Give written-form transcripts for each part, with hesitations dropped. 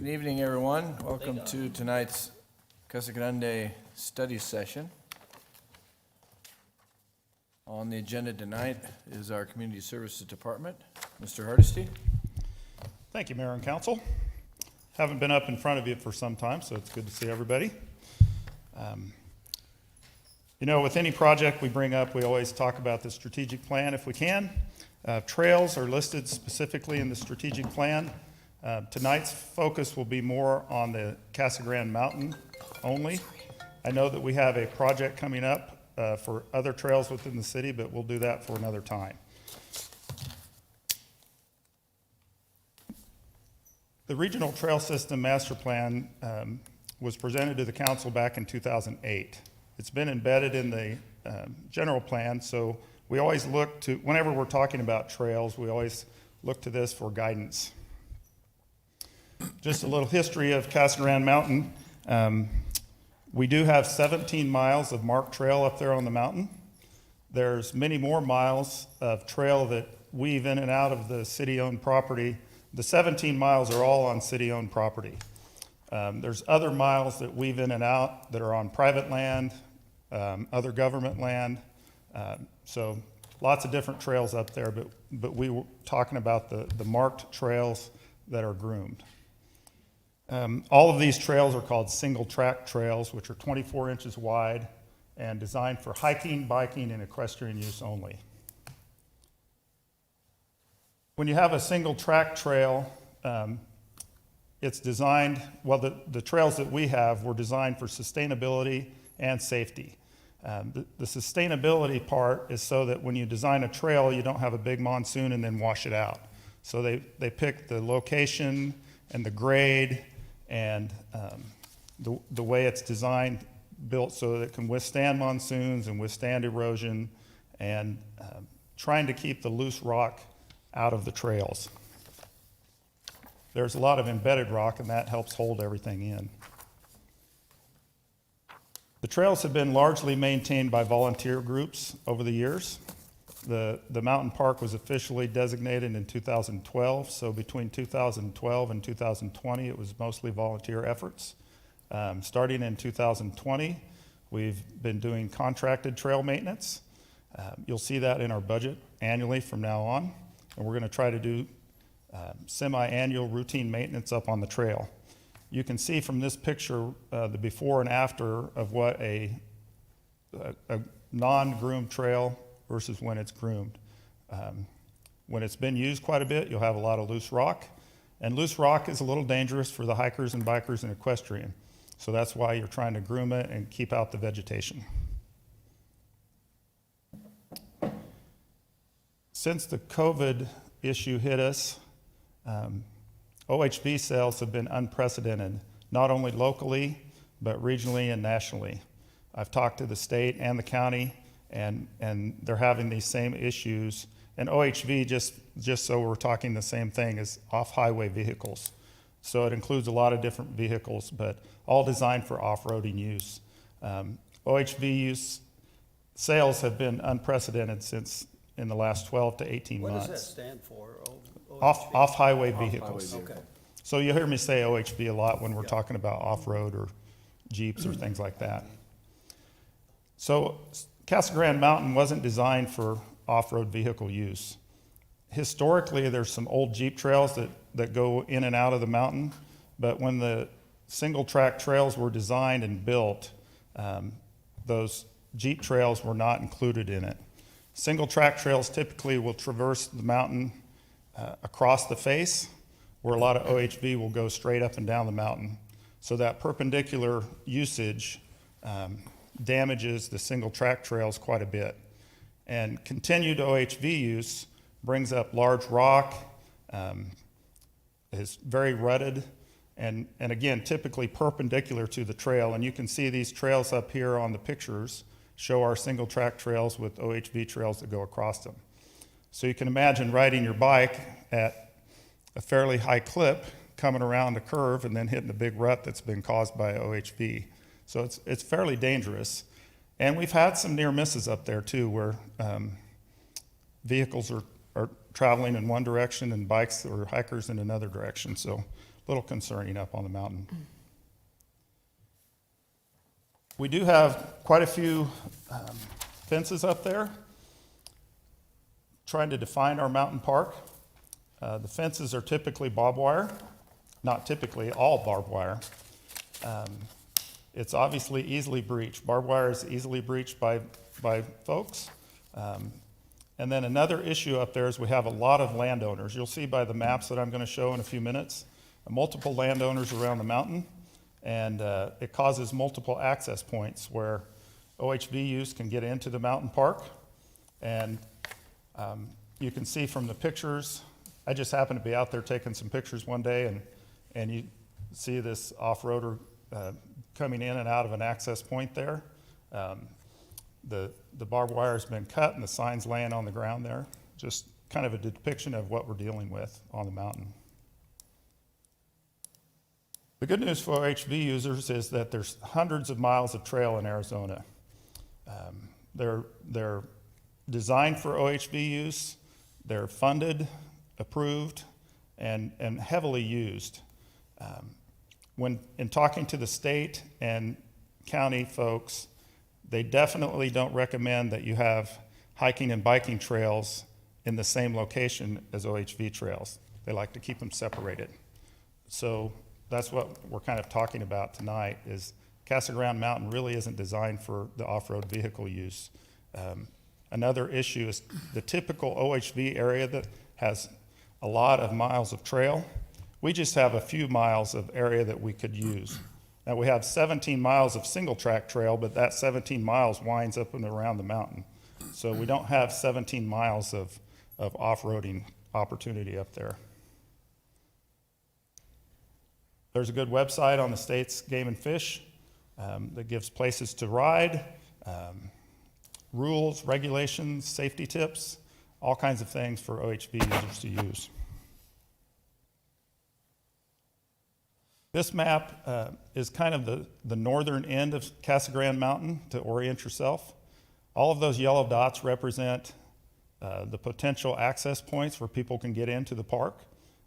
Good evening, everyone. Welcome to tonight's Casa Grande study session. On the agenda tonight is our Community Services Department. Mr. Hardesty. Thank you, Mayor and Council. Haven't been up in front of you for some time, so it's good to see everybody. With any project we bring up, we always talk about the strategic plan if we can. Trails are listed specifically in the strategic plan. Tonight's focus will be more on the Casa Grande Mountain only. I know that we have a project coming up for other trails within the city, but we'll do that for another time. The Regional Trail System Master Plan was presented to the council back in 2008. It's been embedded in the general plan, so we always look to, whenever we're talking about trails, we always look to this for guidance. Just a little history of Casa Grande Mountain. We do have 17 miles of marked trail up there on the mountain. There's many more miles of trail that weave in and out of the city-owned property. The 17 miles are all on city-owned property. There's other miles that weave in and out that are on private land, other government land. So lots of different trails up there, but we were talking about the marked trails that are groomed. All of these trails are called single track trails, which are 24 inches wide and designed for hiking, biking, and equestrian use only. When you have a single track trail, it's designed, well, the trails that we have were designed for sustainability and safety. The sustainability part is so that when you design a trail, you don't have a big monsoon and then wash it out. So they pick the location and the grade and the way it's designed, built so that it can withstand monsoons and withstand erosion, and trying to keep the loose rock out of the trails. There's a lot of embedded rock, and that helps hold everything in. The trails have been largely maintained by volunteer groups over the years. The mountain park was officially designated in 2012, so between 2012 and 2020, it was mostly volunteer efforts. Starting in 2020, we've been doing contracted trail maintenance. You'll see that in our budget annually from now on, and we're going to try to do semi-annual routine maintenance up on the trail. You can see from this picture the before and after of what a non-groomed trail versus when it's groomed. When it's been used quite a bit, you'll have a lot of loose rock. And loose rock is a little dangerous for the hikers and bikers and equestrian. So that's why you're trying to groom it and keep out the vegetation. Since the COVID issue hit us, OHV sales have been unprecedented, not only locally, but regionally and nationally. I've talked to the state and the county, and they're having these same issues. And OHV, just so we're talking the same thing, is off-highway vehicles. So it includes a lot of different vehicles, but all designed for off-roading use. OHV use sales have been unprecedented since in the last 12 to 18 months. What does that stand for? Off-highway vehicles. Okay. So you'll hear me say OHV a lot when we're talking about off-road or Jeeps or things like that. So Casa Grande Mountain wasn't designed for off-road vehicle use. Historically, there's some old Jeep trails that go in and out of the mountain, but when the single track trails were designed and built, those Jeep trails were not included in it. Single track trails typically will traverse the mountain across the face, where a lot of OHV will go straight up and down the mountain. So that perpendicular usage damages the single track trails quite a bit. And continued OHV use brings up large rock, is very rutted, and again, typically perpendicular to the trail. And you can see these trails up here on the pictures show our single track trails with OHV trails that go across them. So you can imagine riding your bike at a fairly high clip, coming around a curve and then hitting the big rut that's been caused by OHV. So it's fairly dangerous. And we've had some near misses up there too, where vehicles are traveling in one direction and bikes or hikers in another direction. So little concerning up on the mountain. We do have quite a few fences up there trying to define our mountain park. The fences are typically barbed wire, not typically, all barbed wire. It's obviously easily breached. Barbed wire is easily breached by folks. And then another issue up there is we have a lot of landowners. You'll see by the maps that I'm going to show in a few minutes, multiple landowners around the mountain, and it causes multiple access points where OHV use can get into the mountain park. And you can see from the pictures, I just happened to be out there taking some pictures one day, and you see this off-roader coming in and out of an access point there. The barbed wire has been cut and the sign's laying on the ground there. Just kind of a depiction of what we're dealing with on the mountain. The good news for OHV users is that there's hundreds of miles of trail in Arizona. They're designed for OHV use. They're funded, approved, and heavily used. When in talking to the state and county folks, they definitely don't recommend that you have hiking and biking trails in the same location as OHV trails. They like to keep them separated. So that's what we're kind of talking about tonight, is Casa Grande Mountain really isn't designed for the off-road vehicle use. Another issue is the typical OHV area that has a lot of miles of trail. We just have a few miles of area that we could use. Now we have 17 miles of single track trail, but that 17 miles winds up and around the mountain. So we don't have 17 miles of off-roading opportunity up there. There's a good website on the state's Game and Fish that gives places to ride, rules, regulations, safety tips, all kinds of things for OHV users to use. This map is kind of the northern end of Casa Grande Mountain to orient yourself. All of those yellow dots represent the potential access points where people can get into the park.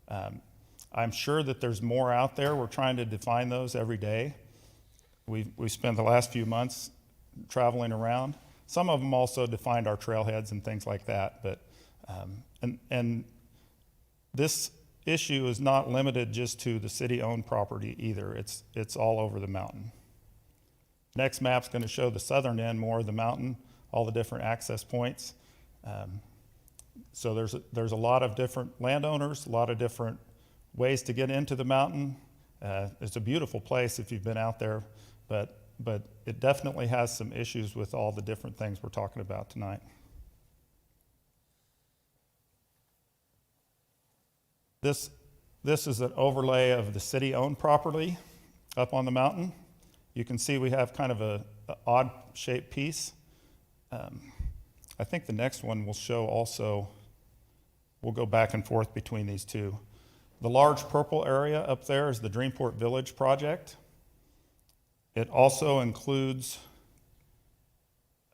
I'm sure that there's more out there. We're trying to define those every day. We spent the last few months traveling around. Some of them also defined our trailheads and things like that. But and this issue is not limited just to the city-owned property either. It's all over the mountain. Next map's going to show the southern end more of the mountain, all the different access points. So there's a lot of different landowners, a lot of different ways to get into the mountain. It's a beautiful place if you've been out there, but it definitely has some issues with all the different things we're talking about tonight. This is an overlay of the city-owned property up on the mountain. You can see we have kind of an odd-shaped piece. I think the next one will show also, we'll go back and forth between these two. The large purple area up there is the Dreamport Village project. It also includes,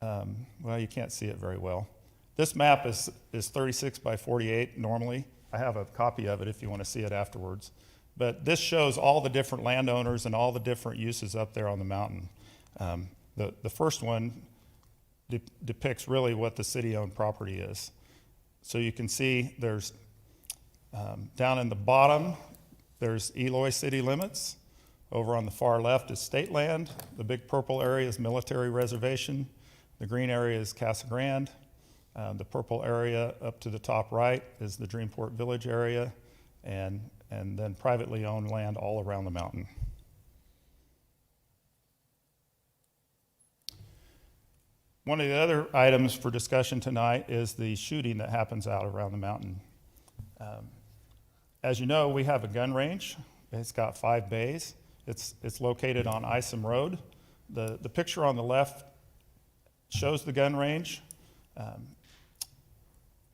well, you can't see it very well. This map is 36 by 48 normally. I have a copy of it if you want to see it afterwards. But this shows all the different landowners and all the different uses up there on the mountain. The first one depicts really what the city-owned property is. So you can see there's, down in the bottom, there's Eloy city limits. Over on the far left is state land. The big purple area is military reservation. The green area is Casa Grande. The purple area up to the top right is the Dreamport Village area, and then privately owned land all around the mountain. One of the other items for discussion tonight is the shooting that happens out around the mountain. As you know, we have a gun range. It's got 5 bays. It's located on Isom Road. The picture on the left shows the gun range.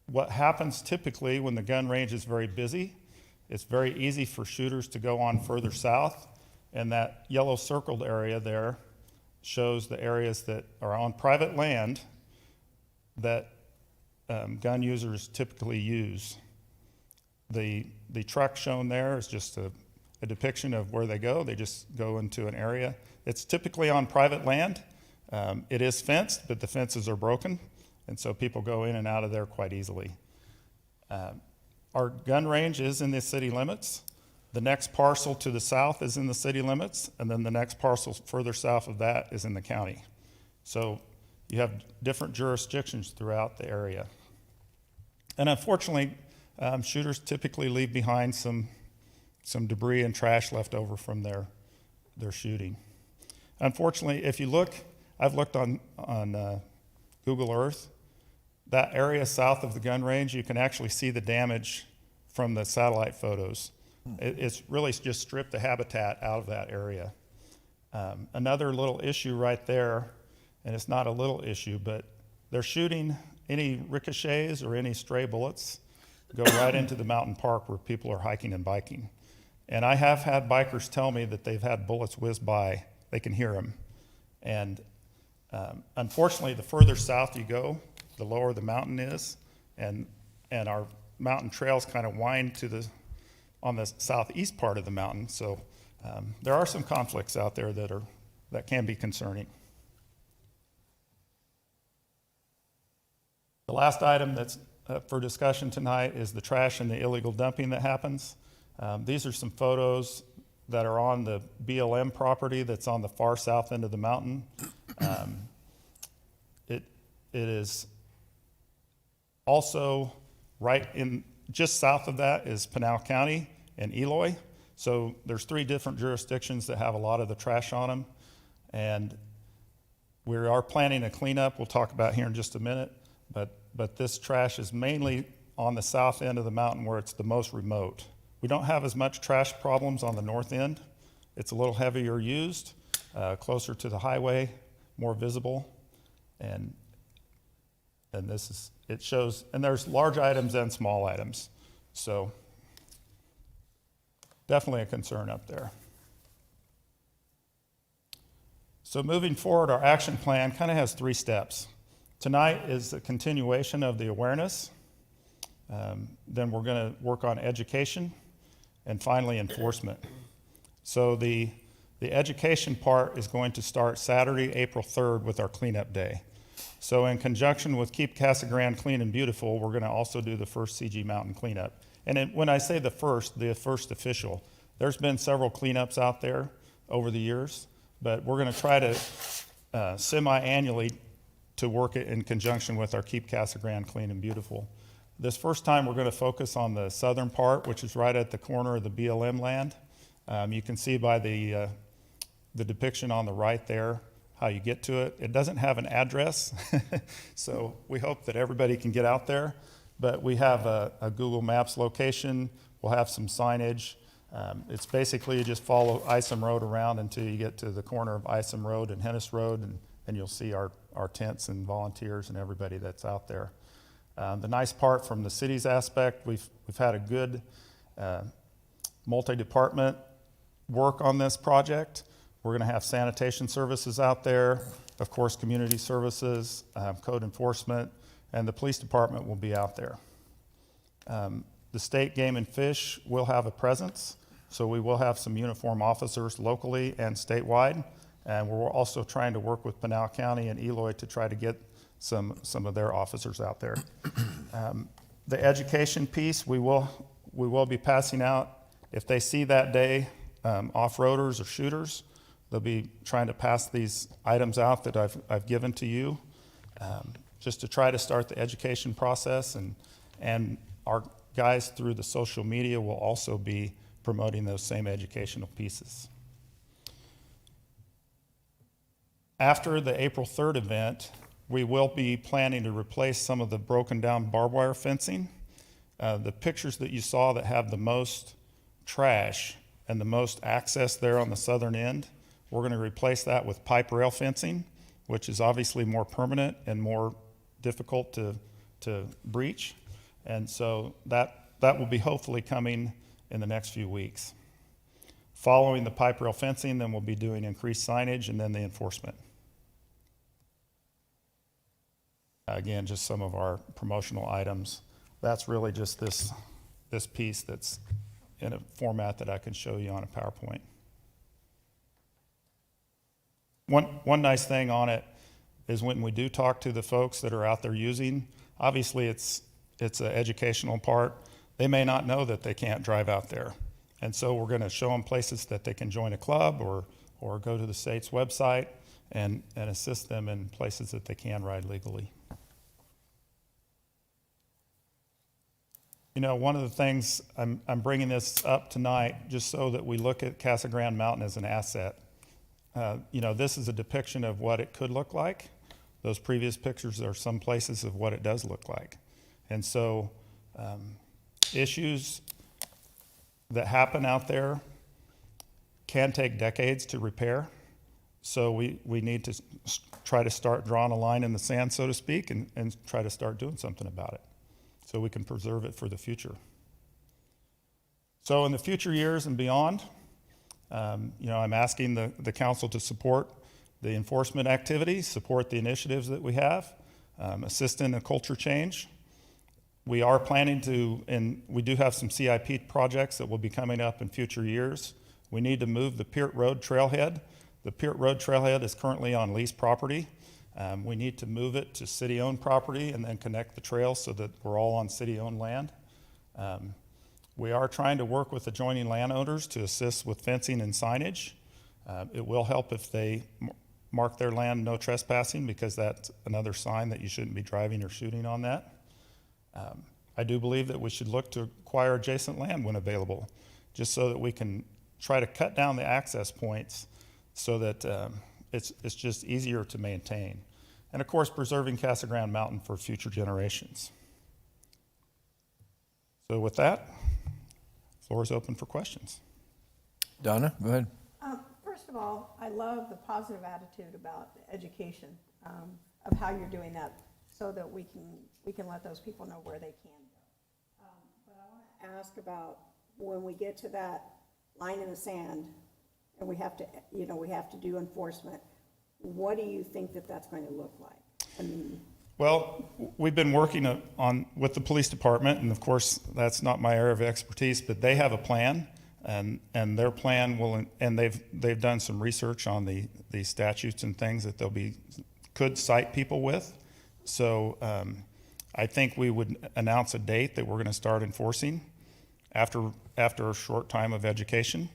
What happens typically when the gun range is very busy, it's very easy for shooters to go on further south, and that yellow circled area there shows the areas that are on private land that gun users typically use. The truck shown there is just a a depiction of where they go. They just go into an area. It's typically on private land. It is fenced, but the fences are broken, and so people go in and out of there quite easily. Our gun range is in the city limits. The next parcel to the south is in the city limits, and then the next parcel further south of that is in the county. So you have different jurisdictions throughout the area. And unfortunately, shooters typically leave behind some debris and trash left over from their shooting. Unfortunately, if you look, I've looked on Google Earth, that area south of the gun range, you can actually see the damage from the satellite photos. It's really just stripped the habitat out of that area. Another little issue right there, and it's not a little issue, but they're shooting any ricochets or any stray bullets go right into the mountain park where people are hiking and biking. And I have had bikers tell me that they've had bullets whiz by. They can hear them. And unfortunately, the further south you go, the lower the mountain is, and our mountain trails kind of wind on the southeast part of the mountain. So there are some conflicts out there that can be concerning. The last item that's for discussion tonight is the trash and the illegal dumping that happens. These are some photos that are on the BLM property that's on the far south end of the mountain. It is also just south of that is Pinal County and Eloy. So there's 3 different jurisdictions that have a lot of the trash on them. And we are planning a cleanup we'll talk about here in just a minute. But this trash is mainly on the south end of the mountain where it's the most remote. We don't have as much trash problems on the north end. It's a little heavier used, closer to the highway, more visible. And it shows, and there's large items and small items. So definitely a concern up there. So moving forward, our action plan kind of has 3 steps. Tonight is a continuation of the awareness. Then we're going to work on education, and finally enforcement. So the education part is going to start Saturday, April 3rd with our cleanup day. So in conjunction with Keep Casa Grande Clean and Beautiful, we're going to also do the first CG Mountain cleanup. And when I say the first official, there's been several cleanups out there over the years, but we're going to try to semi-annually to work it in conjunction with our Keep Casa Grande Clean and Beautiful. This first time we're going to focus on the southern part, which is right at the corner of the BLM land. You can see by the depiction on the right there how you get to it. It doesn't have an address, so we hope that everybody can get out there. But we have a Google Maps location. We'll have some signage. It's basically you just follow Isom Road around until you get to the corner of Isom Road and Hennis Road, and you'll see our tents and volunteers and everybody that's out there. The nice part from the city's aspect, we've had a good multi-department work on this project. We're going to have sanitation services out there, of course, community services, code enforcement, and the police department will be out there. The state game and fish will have a presence, so we will have some uniform officers locally and statewide, and we're also trying to work with Pinal County and Eloy to try to get some of their officers out there. The education piece, we will be passing out, if they see that day off-roaders or shooters, they'll be trying to pass these items out that I've given to you, just to try to start the education process, and our guys through the social media will also be promoting those same educational pieces. After the April 3rd event, we will be planning to replace some of the broken down barbed wire fencing. The pictures that you saw that have the most trash and the most access there on the southern end, we're going to replace that with pipe rail fencing, which is obviously more permanent and more difficult to breach. And so that will be hopefully coming in the next few weeks. Following the pipe rail fencing, then we'll be doing increased signage and then the enforcement. Again, just some of our promotional items. That's really just this piece that's in a format that I can show you on a PowerPoint. One nice thing on it is when we do talk to the folks that are out there using, obviously it's an educational part. They may not know that they can't drive out there. And so we're going to show them places that they can join a club or go to the state's website and assist them in places that they can ride legally. You know, one of the things I'm bringing this up tonight just so that we look at Casa Grande Mountain as an asset. You know, this is a depiction of what it could look like. Those previous pictures are some places of what it does look like. And so issues that happen out there can take decades to repair. So we need to try to start drawing a line in the sand, so to speak, and try to start doing something about it so we can preserve it for the future. So in the future years and beyond, you know, I'm asking the council to support the enforcement activities, support the initiatives that we have, assist in a culture change. We are planning to, and we do have some CIP projects that will be coming up in future years. We need to move the Peart Road trailhead. The Peart Road trailhead is currently on leased property. We need to move it to city-owned property and then connect the trails so that we're all on city-owned land. We are trying to work with adjoining landowners to assist with fencing and signage. It will help if they mark their land no trespassing, because that's another sign that you shouldn't be driving or shooting on that. I do believe that we should look to acquire adjacent land when available, just so that we can try to cut down the access points so that it's just easier to maintain. And of course, preserving Casa Grande Mountain for future generations. So with that, floor is open for questions. Donna, go ahead. First of all, I love the positive attitude about education, of how you're doing that so that we can let those people know where they can go. But I want to ask about when we get to that line in the sand and we have to do enforcement, what do you think that's going to look like? I mean, well, we've been working with the police department, and of course, that's not my area of expertise, but they have a plan, and their plan will, and they've done some research on the statutes and things that could cite people with. So I think we would announce a date that we're going to start enforcing after a short time of education,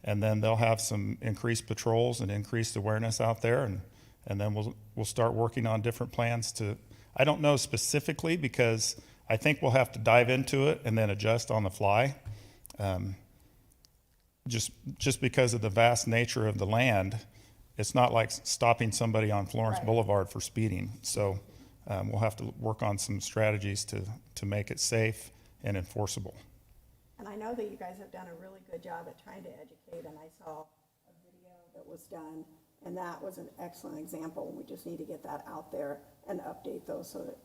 and then they'll have some increased patrols and increased awareness out there, and then we'll start working on different plans to. I don't know specifically, because I think we'll have to dive into it and then adjust on the fly. Just because of the vast nature of the land, it's not like stopping somebody on Florence Right. Boulevard for speeding. So we'll have to work on some strategies to make it safe and enforceable. and I know that you guys have done a really good job at trying to educate, and I saw a video that was done, and that was an excellent example. We just need to get that out there and update those so that,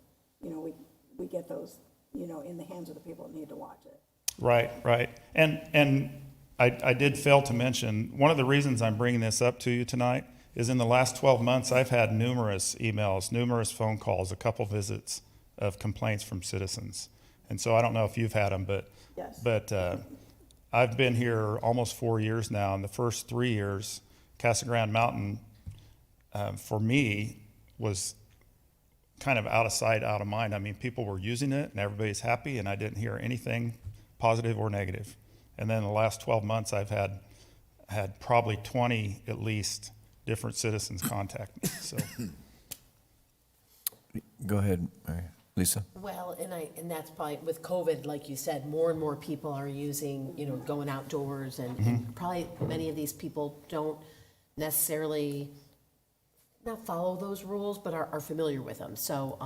we get those, in the hands of the people that need to watch it. Right. And I did fail to mention, one of the reasons I'm bringing this up to you tonight is in the last 12 months, I've had numerous emails, numerous phone calls, a couple visits of complaints from citizens. And so I don't know if you've had them, but Yes. I've been here almost 4 years now. In the first 3 years, Casa Grande Mountain, for me, was kind of out of sight, out of mind. I mean, people were using it and everybody's happy, and I didn't hear anything positive or negative. And then in the last 12 months, I've had probably 20 at least different citizens contact me. So Go ahead, Lisa. Well, and that's probably, with COVID, like you said, more and more people are using, going outdoors, and probably many of these people don't necessarily not follow those rules, but are familiar with them. So,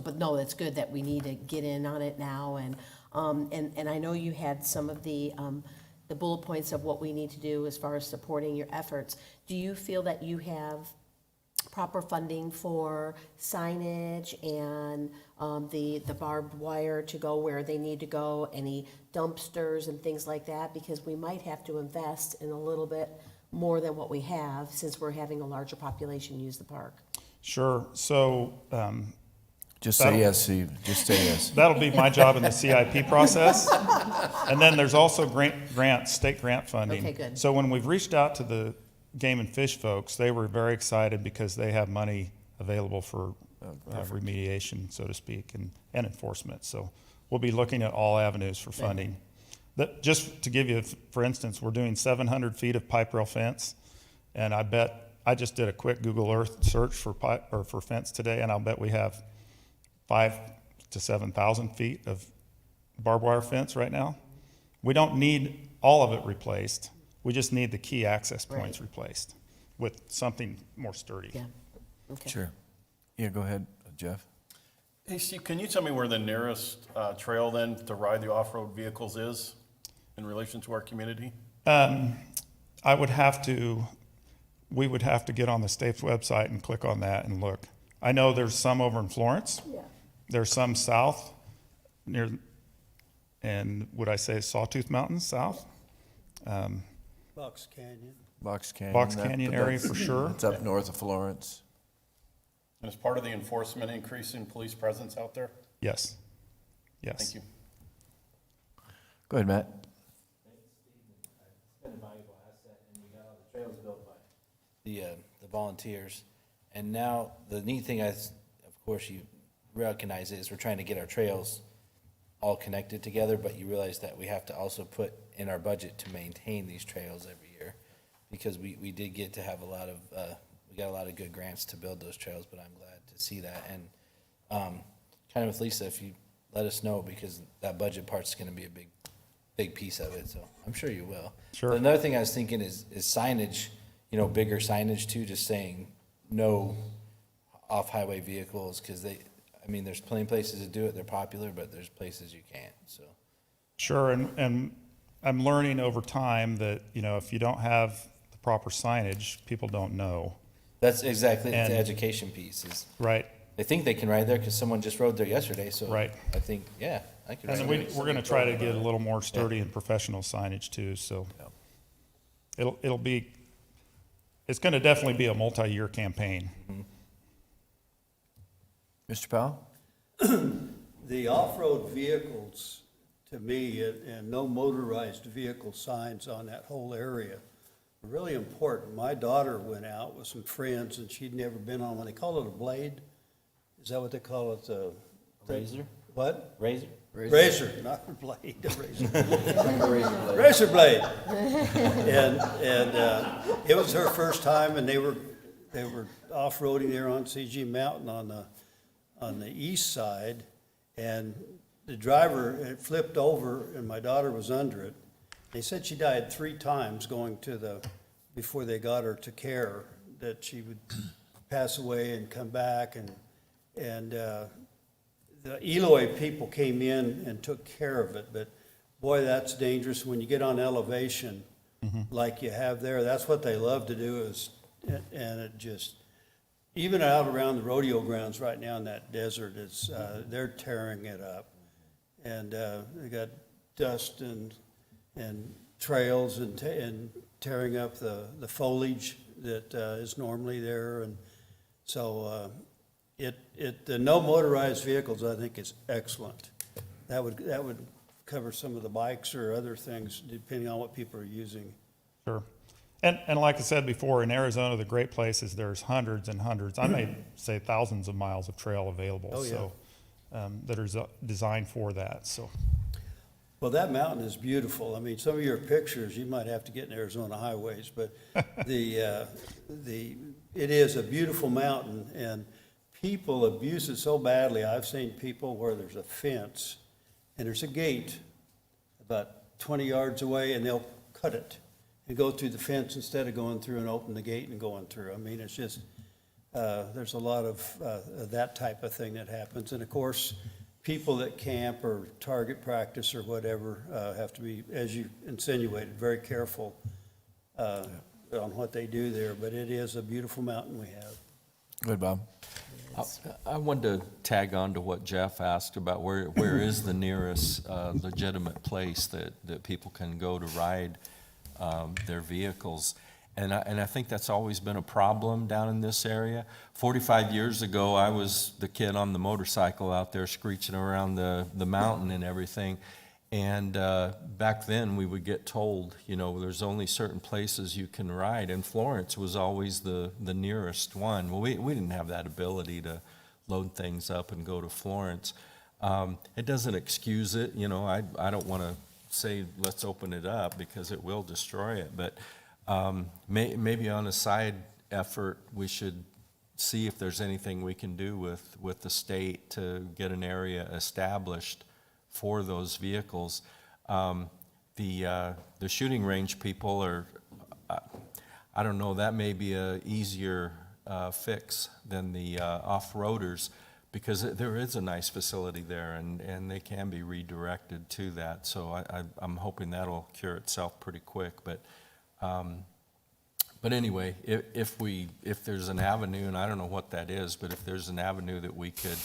but no, it's good that we need to get in on it now, and I know you had some of the bullet points of what we need to do as far as supporting your efforts. Do you feel that you have proper funding for signage and the barbed wire to go where they need to go, any dumpsters and things like that? Because we might have to invest in a little bit more than what we have, since we're having a larger population use the park. sure. So Just say yes, Steve, just say yes. That'll be my job in the CIP process. And then there's also grants, state grant funding. Okay, good. So when we've reached out to the game and fish folks, they were very excited because they have money available for remediation, so to speak, and enforcement. So we'll be looking at all avenues for funding. Just to give you, for instance, we're doing 700 feet of pipe rail fence, and I just did a quick Google Earth search for fence today, and I'll bet we have 5,000 to 7,000 feet of barbed wire fence right now. We don't need all of it replaced. We just need the key access points replaced with something more sturdy. Yeah, okay. Sure. Yeah, go ahead, Jeff. Hey, Steve, can you tell me where the nearest trail then to ride the off-road vehicles is in relation to our community? We would have to get on the state's website and click on that and look. I know there's some over in Florence. Yeah. There's some south near, and would I say Sawtooth Mountains south? Box Canyon. Box Canyon. Box Canyon area that's- for sure. It's up north of Florence. And as part of the enforcement increase in police presence out there? Yes. Yes. Thank you. Go ahead, Matt. It's been a valuable asset, and we got all the trails built by the volunteers. And now, the neat thing is, of course, you recognize it, is we're trying to get our trails all connected together, but you realize that we have to also put in our budget to maintain these trails every year. Because we did get to have we got a lot of good grants to build those trails, but I'm glad to see that. And kind of with Lisa, if you let us know, because that budget part's gonna be a big piece of it, so I'm sure you will. Sure. But another thing I was thinking is signage, bigger signage too, just saying no off-highway vehicles, because there's plenty of places to do it, they're popular, but there's places you can't, so. Sure, and I'm learning over time that, if you don't have the proper signage, people don't know. That's exactly And- the education piece is, Right. they think they can ride there because someone just rode there yesterday, so. Right. I think, yeah, I could And ride then there. we're gonna try to get a little more sturdy and professional signage too, so. It's gonna definitely be a multi-year campaign. Mr. Powell? The off-road vehicles, to me, and no motorized vehicle signs on that whole area are really important. My daughter went out with some friends, and she'd never been on one. They call it a blade? Is that what they call it? Razor? What? Razor? Razor, not a blade, a razor. Razor blade. And it was her first time, and they were off-roading there on CG Mountain on the east side, and the driver had flipped over, and my daughter was under it. They said she died 3 times going before they got her to care, that she would pass away and come back, and the Eloy people came in and took care of it, but boy, that's dangerous when you get on elevation like you have there. That's what they love to do and it just, even out around the rodeo grounds right now in that desert, they're tearing it up. And they got dust and trails and tearing up the foliage that is normally there. And so the no motorized vehicles, I think, is excellent. That would cover some of the bikes or other things, depending on what people are using. Sure. And like I said before, in Arizona, the great place is there's hundreds and hundreds, I may say thousands of miles of trail available. Oh, yeah. So, that are designed for that, so. Well, that mountain is beautiful. I mean, some of your pictures, you might have to get in Arizona highways, but it is a beautiful mountain, and people abuse it so badly. I've seen people where there's a fence and there's a gate about 20 yards away, and they'll cut it and go through the fence instead of going through and open the gate and going through. I mean, it's just, there's a lot of that type of thing that happens. And of course, people that camp or target practice or whatever have to be, as you insinuated, very careful on what they do there. But it is a beautiful mountain we have. Go ahead, Bob. I wanted to tag on to what Jeff asked about where is the nearest legitimate place that people can go to ride their vehicles. And I think that's always been a problem down in this area. 45 years ago, I was the kid on the motorcycle out there screeching around the mountain and everything. And back then, we would get told, you know, there's only certain places you can ride, and Florence was always the nearest one. Well, we didn't have that ability to load things up and go to Florence. It doesn't excuse it, you know, I don't want to say let's open it up because it will destroy it, but maybe on a side effort, we should see if there's anything we can do with the state to get an area established for those vehicles. The shooting range people are, I don't know, that may be a easier fix than the off-roaders, because there is a nice facility there, and they can be redirected to that. So I'm hoping that'll cure itself pretty quick. But anyway, if there's an avenue, and I don't know what that is, but if there's an avenue that we could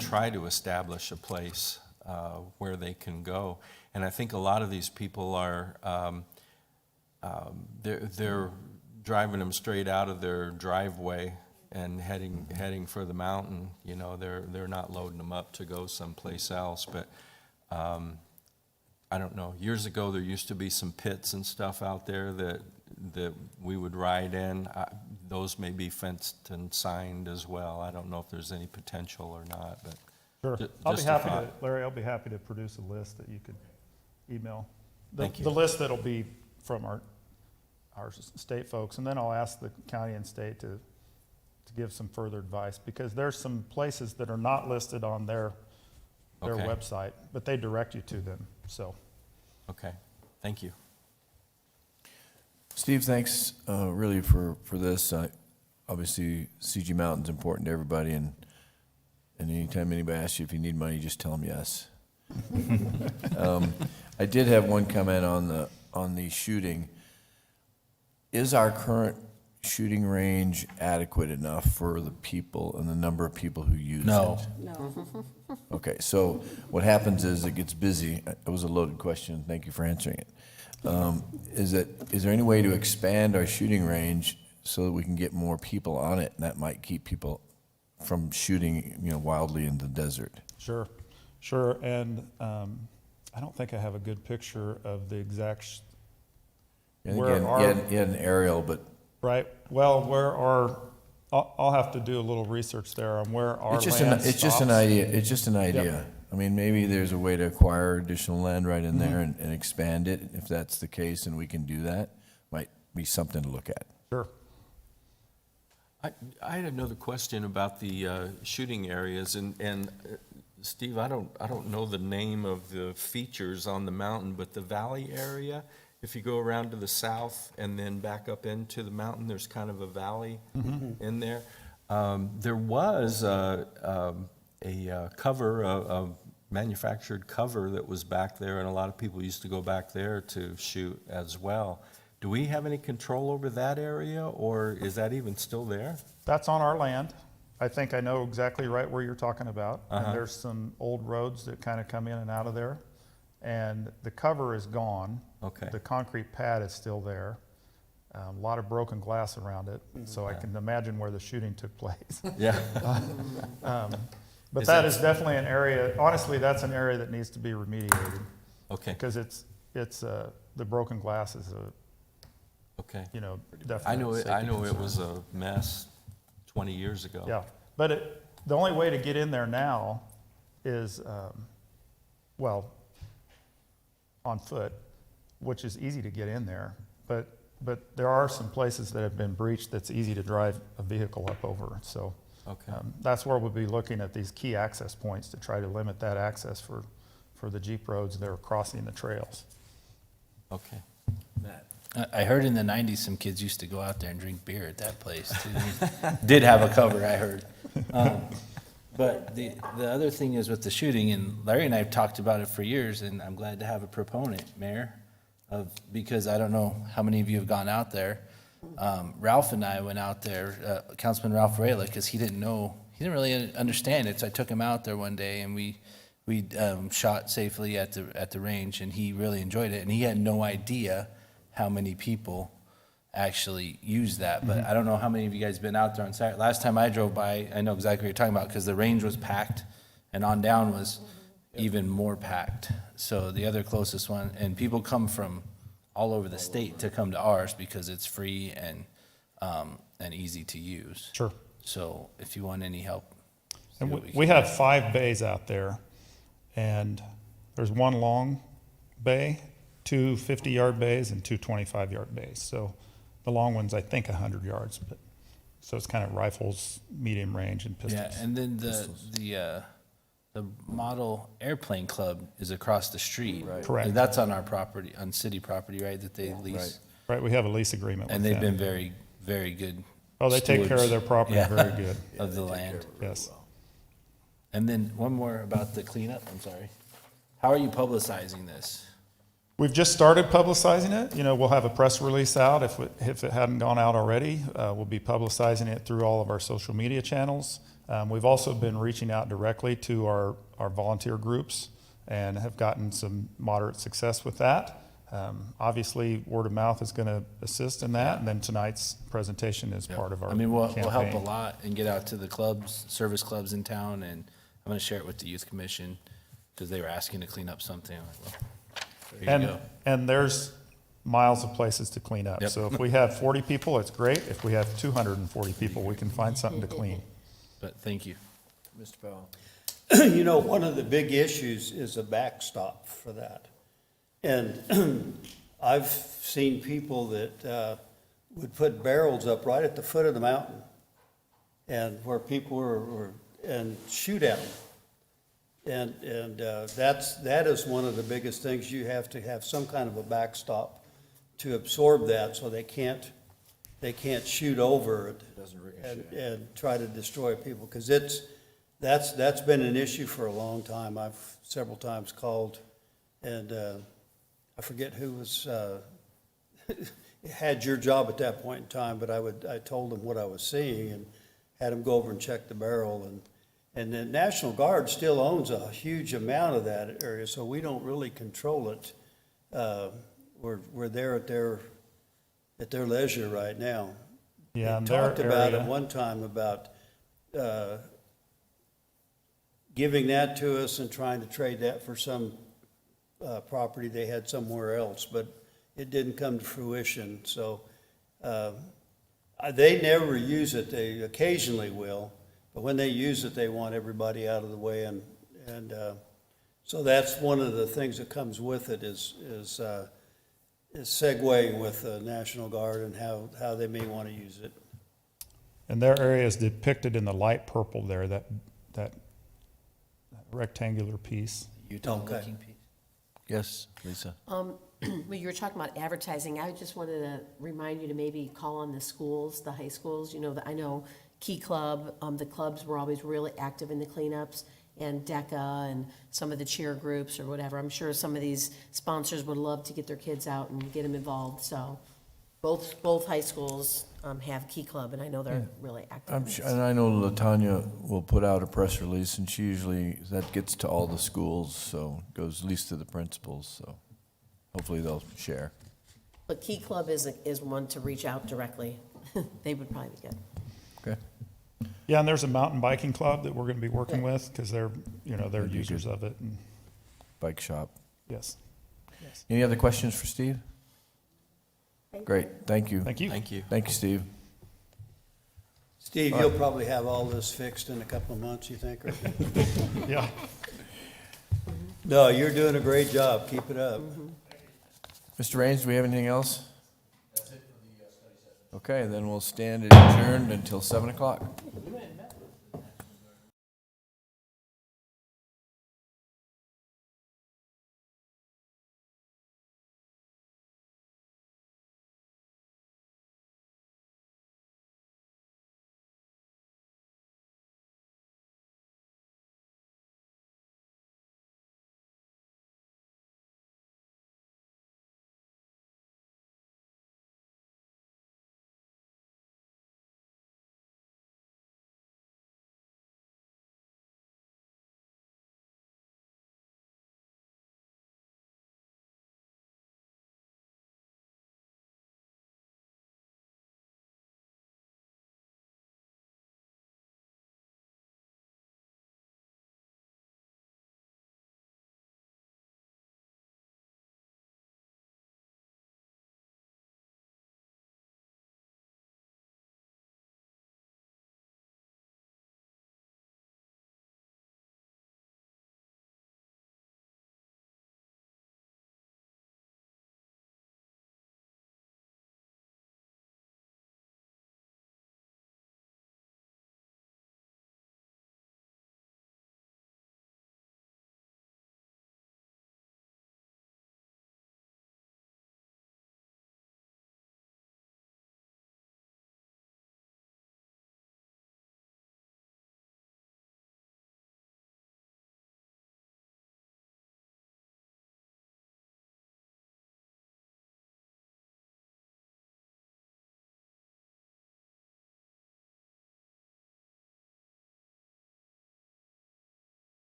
try to establish a place where they can go. And I think a lot of these people are, they're driving them straight out of their driveway and heading for the mountain. You know, they're not loading them up to go someplace else. But I don't know. Years ago, there used to be some pits and stuff out there that we would ride in. Those may be fenced and signed as well. I don't know if there's any potential or not, but. Sure. I'll be happy to, Larry, I'll be happy to produce a list that you could email. Thank you. The list that'll be from our state folks, and then I'll ask the county and state to give some further advice, because there's some places that are not listed on their Okay. website, but they direct you to them, so. Okay, thank you. Steve, thanks really for this. Obviously, CG Mountain's important to everybody, and anytime anybody asks you if you need money, just tell them yes. I did have one comment on the shooting. Is our current shooting range adequate enough for the people and the number of people who use No. it? No. Okay, so what happens is it gets busy. It was a loaded question. Thank you for answering it. Is there any way to expand our shooting range so that we can get more people on it, and that might keep people from shooting, you know, wildly in the desert? Sure, and I don't think I have a good picture of the exact, And Where again, are- you had an aerial, but right, well, I'll have to do a little research there on where our land stops. it's just an idea. It's just an idea. I mean, maybe there's a way to acquire additional land right in there and expand it. If that's the case, and we can do that, might be something to look at. Sure. I had another question about the shooting areas, and Steve, I don't know the name of the features on the mountain, but the valley area, if you go around to the south and then back up into the mountain, there's kind of a valley in there. There was a cover, a manufactured cover that was back there, and a lot of people used to go back there to shoot as well. Do we have any control over that area, or is that even still there? That's on our land. I think I know exactly right where you're talking about. And there's some old roads that kind of come in and out of there. And the cover is gone. Okay. The concrete pad is still there. A lot of broken glass around it, so I can imagine where the shooting took place. Yeah. But Is that that- is definitely an area, honestly, that's an area that needs to be remediated. Okay, Because it's the broken glass is okay. definitely. I know it was a mess 20 years ago. Yeah, but the only way to get in there now is, on foot, which is easy to get in there. But there are some places that have been breached that's easy to drive a vehicle up over. So Okay. that's where we'll be looking at these key access points to try to limit that access for the Jeep roads that are crossing the trails. Okay. Matt? I heard in the 90s some kids used to go out there and drink beer at that place too. Did have a cover, I heard. But the other thing is with the shooting, and Larry and I have talked about it for years, and I'm glad to have a proponent, Mayor, because I don't know how many of you have gone out there. Ralph and I went out there, Councilman Ralph Varela, because he didn't really understand it. So I took him out there one day, and we shot safely at the range, and he really enjoyed it. And he had no idea how many people actually use that. But I don't know how many of you guys been out there on Saturday. Last time I drove by, I know exactly what you're talking about, because the range was packed, and on down was even more packed. So the other closest one, and people come from all over the state to come to ours because it's free and easy to use. Sure. So if you want any help. see And what we can have 5 bays out there, and there's 1 long bay, 2 50-yard bays, and 2 25-yard bays. So the long one's, I think, 100 yards, but, so it's kind of rifles, medium range, and Yeah, pistols. and then the model airplane club is across the street. Right. Correct. That's on our property, on city property, right, that they lease? Right, we have a lease agreement with And them. they've been very, very good. Oh, they take care of their stewards. property Yeah. very good, Of the land. yes. And then one more about the cleanup, I'm sorry. How are you publicizing this? We've just started publicizing it. You know, we'll have a press release out if it hadn't gone out already. We'll be publicizing it through all of our social media channels. We've also been reaching out directly to our volunteer groups and have gotten some moderate success with that. Obviously, word of mouth is going to assist in that, and then tonight's presentation is part of our I mean, we'll help a campaign. lot and get out to the clubs, service clubs in town, and I'm gonna share it with the youth commission, because they were asking to clean up something. I'm like, well, there you go. And there's miles of places to clean up. Yep. So if we have 40 people, it's great. If we have 240 people, we can find something to clean. But thank you. Mr. Powell? You know, one of the big issues is a backstop for that. And I've seen people that would put barrels up right at the foot of the mountain, and where people were and shoot at them. And that is one of the biggest things. You have to have some kind of a backstop to absorb that, so they can't shoot over it and try to destroy people, because that's been an issue for a long time. I've several times called, and I forget who was had your job at that point in time, but I told them what I was seeing and had them go over and check the barrel, and the National Guard still owns a huge amount of that area, so we don't really control it. We're there at their leisure right now. Yeah, in They their talked about area. at one time about giving that to us and trying to trade that for some property they had somewhere else, but it didn't come to fruition. So they never use it. They occasionally will, but when they use it, they want everybody out of the way, and so that's one of the things that comes with it is segueing with the National Guard and how they may want to use it. And their area is depicted in the light purple there, that rectangular piece. Utah-looking piece. Yes, Lisa? Well, you were talking about advertising. I just wanted to remind you to maybe call on the schools, the high schools. You know, I know Key Club, the clubs were always really active in the cleanups, and DECA and some of the cheer groups or whatever. I'm sure some of these sponsors would love to get their kids out and get them involved. So both high schools have Key Club, and I know they're really active. in it. And I know LaTanya will put out a press release, and she usually, that gets to all the schools, so goes at least to the principals, so hopefully they'll share. But Key Club is one to reach out directly. They would probably be good. Okay? Yeah, and there's a mountain biking club that we're going to be working Good. with, because they're That'd be users good. of it, and Bike shop. yes. Any other questions for Steve? Great, thank you. Thank you. Thank you. Thank you, Steve. Steve, you'll probably have all this fixed in a couple of months, you think? Or? Yeah. No, you're doing a great job. Keep it up. Mr. Raines, do we have anything else? That's it for the study session. Okay, then we'll stand adjourned until 7 o'clock.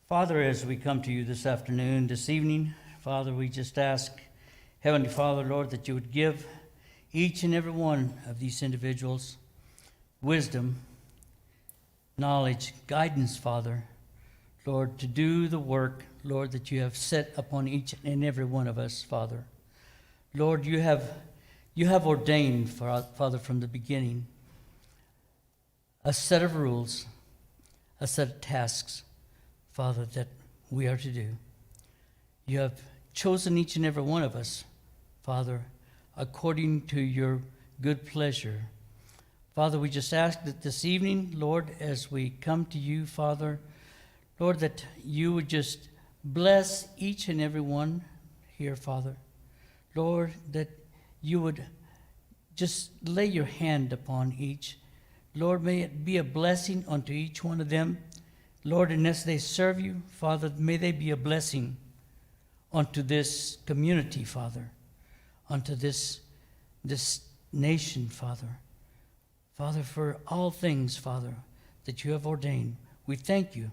Father, as we come to you this afternoon, this evening, Father, we just ask, Heavenly Father, Lord, that you would give each and every one of these individuals wisdom, knowledge, guidance, Father, Lord, to do the work, Lord, that you have set upon each and every one of us, Father. Lord, you have ordained, Father, from the beginning, a set of rules, a set of tasks, Father, that we are to do. You have chosen each and every one of us, Father, according to your good pleasure. Father, we just ask that this evening, Lord, as we come to you, Father, Lord, that you would just bless each and every one here, Father. Lord, that you would just lay your hand upon each. Lord, may it be a blessing unto each one of them. Lord, and as they serve you, Father, may they be a blessing unto this community, Father, unto this nation, Father. Father, for all things, Father, that you have ordained, we thank you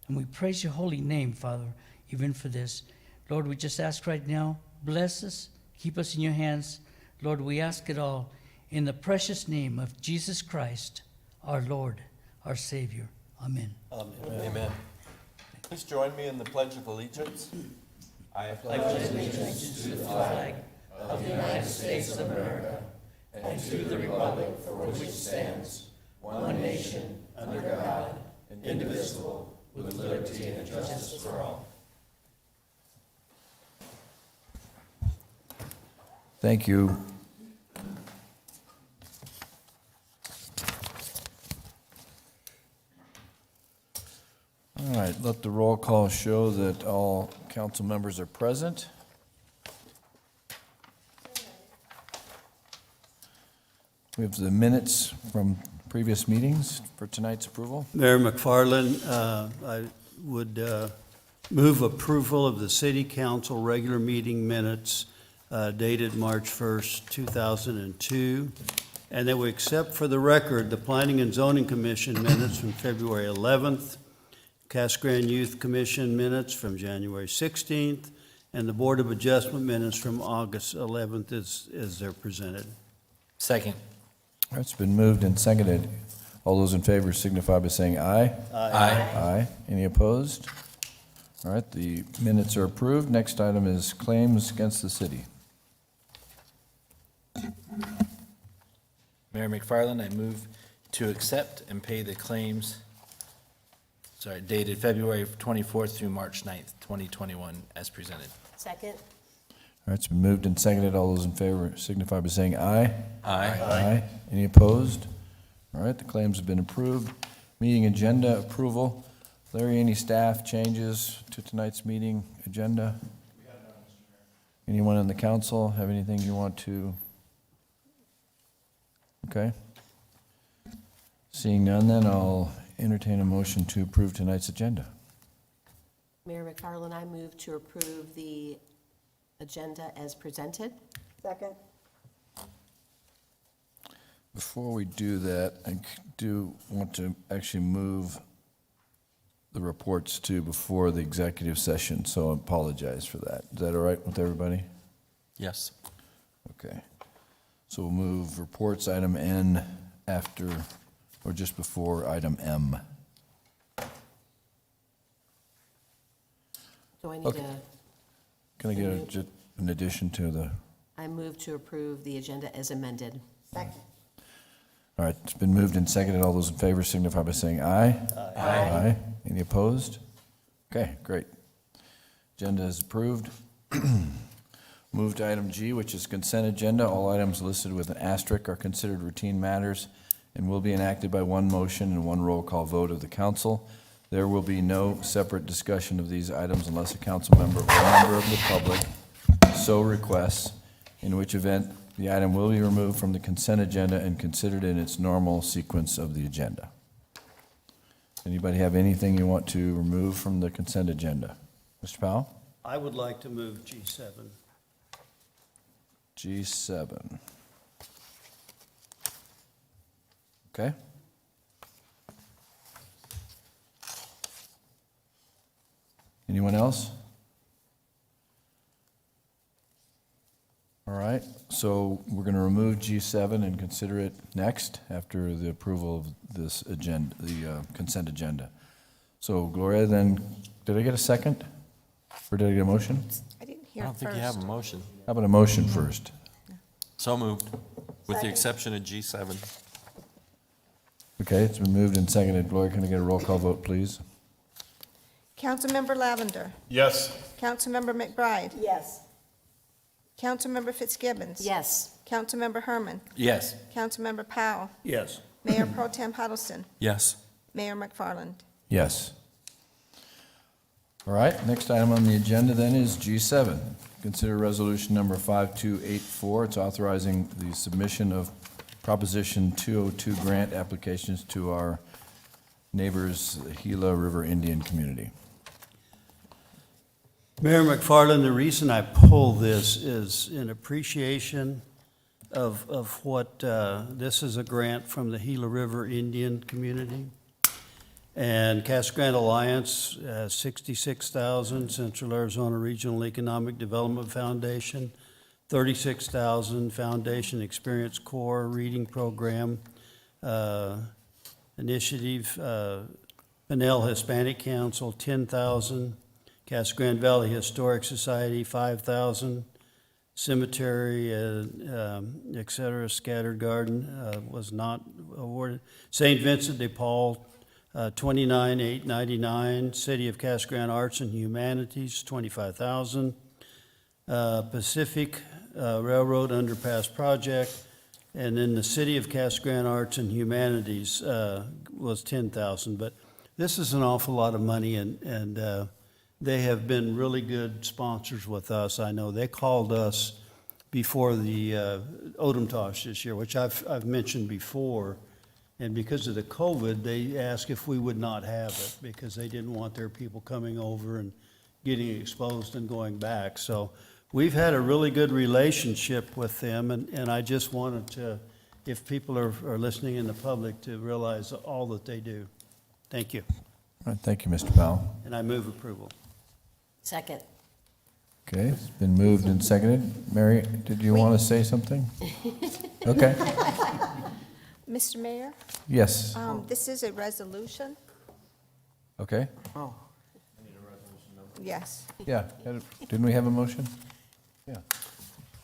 and we praise your holy name, Father, even for this. Lord, we just ask right now, bless us, keep us in your hands. Lord, we ask it all in the precious name of Jesus Christ, our Lord, our Savior. Amen. Amen. Please join me in the Pledge of Allegiance. I pledge Allegiance to the flag of the United States of America and to the republic for which it stands, one nation, under God, indivisible, with liberty and justice for all. Thank you. All right, let the roll call show that all council members are present. We have the minutes from previous meetings for tonight's approval. Mayor McFarland, I would move approval of the city council regular meeting minutes dated March 1st, 2002, and that we accept for the record the Planning and Zoning Commission minutes from February 11th, Cascran Youth Commission minutes from January 16th, and the Board of Adjustment minutes from August 11th as they're presented. Second. All right, it's been moved and seconded. All those in favor signify by saying aye. Aye. Any opposed? All right, the minutes are approved. Next item is claims against the city. Mayor McFarland, I move to accept and pay the claims, dated February 24th through March 9th, 2021, as presented. Second? All right, it's been moved and seconded. All those in favor signify by saying aye. Aye. Any opposed? All right, the claims have been approved. Meeting agenda approval. Larry, any staff changes to tonight's meeting agenda? Anyone on the council have anything you want to? Okay. Seeing none, then I'll entertain a motion to approve tonight's agenda. Mayor McFarland, I move to approve the agenda as presented. Second? Before we do that, I do want to actually move the reports to before the executive session, so I apologize for that. Is that all right with everybody? Yes. Okay. So we'll move reports item N after, or just before item M. Do I need Okay. to, Can I get an addition to the, I move to approve the agenda as amended. Second. all right, it's been moved and seconded. All those in favor signify by saying aye. Aye. Any opposed? Okay, great. Agenda is approved. Move to item G, which is consent agenda. All items listed with an asterisk are considered routine matters and will be enacted by one motion and one roll call vote of the council. There will be no separate discussion of these items unless a council member or member of the public so requests, in which event the item will be removed from the consent agenda and considered in its normal sequence of the agenda. Anybody have anything you want to remove from the consent agenda? Mr. Powell? I would like to move G7. G7. Okay. Anyone else? All right, so we're going to remove G7 and consider it next after the approval of this agenda, the consent agenda. So Gloria, then, did I get a second? Or did I get a motion? I didn't I hear don't think you have a motion. How about a motion first? So moved, with the Second. exception of G7. Okay, it's been moved and seconded. Gloria, can I get a roll call vote, please? Councilmember Lavender. Yes. Councilmember McBride. Yes. Councilmember Fitzgibbons. Yes. Councilmember Herman. Yes. Councilmember Powell. Yes. Mayor Pro Tem Huddleston. Yes. Mayor McFarland. Yes. All right, next item on the agenda then is G7. Consider resolution number 5284. It's authorizing the submission of Proposition 202 grant applications to our neighbors, the Gila River Indian community. Mayor McFarland, the reason I pull this is in appreciation of what, this is a grant from the Gila River Indian community. And Casa Grande Alliance has 66,000, Central Arizona Regional Economic Development Foundation, 36,000, Foundation Experience Corps Reading Program, Initiative, Pinell Hispanic Council, 10,000, Casa Grande Valley Historic Society, 5,000, Cemetery, et cetera, Scattered Garden was not awarded. St. Vincent de Paul, 29,899. City of Casa Grande Arts and Humanities, 25,000. Pacific Railroad Underpass Project, and then the City of Casa Grande Arts and Humanities was 10,000. But this is an awful lot of money, and they have been really good sponsors with us. I know they called us before the Odomtosh this year, which I've mentioned before. And because of the COVID, they asked if we would not have it because they didn't want their people coming over and getting exposed and going back. So we've had a really good relationship with them, and I just wanted to, if people are listening in the public, to realize all that they do. Thank you. All right, thank you, Mr. Powell. And I move approval. Second. Okay, it's been moved and seconded. Mary, did you want to say something? Okay, Mr. Mayor, yes, this is a resolution. okay. Yes. Yeah, didn't we have a motion? Yeah.